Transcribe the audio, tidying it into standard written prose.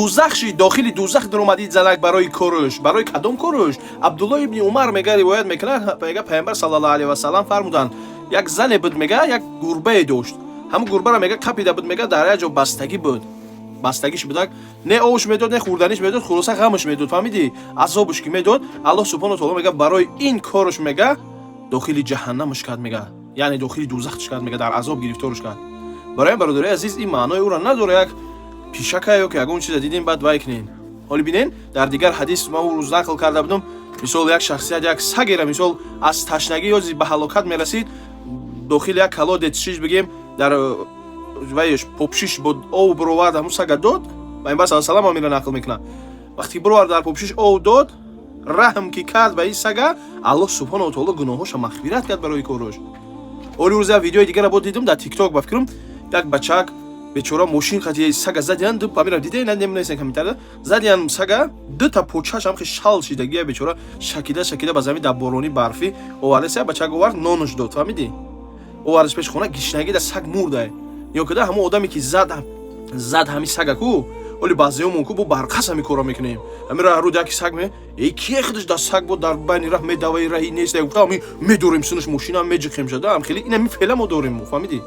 дузахши дохили дузахт омадид занак барои кӯрш. Барои кадом кӯрш? Абдулло ибни Умар мега ривоят мекунад, мега пайғамбар саллаллоҳу алайҳи ва саллам фармуданд, як зане буд мега, як гурбае дошт. Ҳам гурбаро мега капида буд мега, дар як ҷо бастагӣ буд. Бастагиш будак, не овуш медод, не хурданиш медод, хулоса ғамш медод, фаҳмидӣ? Азобуш ки медод, Аллоҳ субҳонаҳу таоло мега барои ин кӯрш мега дохили ҷаҳаннамш кард мега. Яъне дохили дузахтш кард мега, дар азоб гирифторш кард. Барои бародари азиз, ин маънои уро надора як пишака ё ки ягон чиза дидем баъд вай кунем. ҳоло бинен, дар дигар ҳадис ман рӯз нақл карда будам, мисол як шахсият як сагера мисол аз ташнагӣ ё ба ҳалокат мерасид, дохили як калоде чиш бигем дар вайш попшиш бо об бировард ҳамун сага дод. пайғамбар саллаллоҳу алайҳи ва саллам амира нақл мекунад. вақте ки бировард дар попшиш об дод, раҳм ки кард ба ин сага, Аллоҳ субҳонаҳу таоло гуноҳоша мағфират кард барои кӯрш. ҳоли рӯз як видеои дигара бо дидам дар тикток, ба фикрам як бачак бечора мошин қати сага задиян, ду памира диден немнесен камитарда задиян сага, дута почаш ҳам шал шидагия бечора шакида ба замин дар борони барфи оварда бачак овард нонуш дод, фаҳмидӣ? овардаш пеш хона гишнагида саг мурдай. ё када ҳамон одаме ки зад ҳами сага ку, ҳоли баъзеёмон ку бо барқас ҳами кора мекунем. амира руд яки саг ме, кие худаш дар саг бо дар байни раҳ медаваи раҳи нест, гуфта ами медорем сунуш мошина меҷиқем шада, ам хеле ин ами феъла мо дорем, фаҳмидӣ?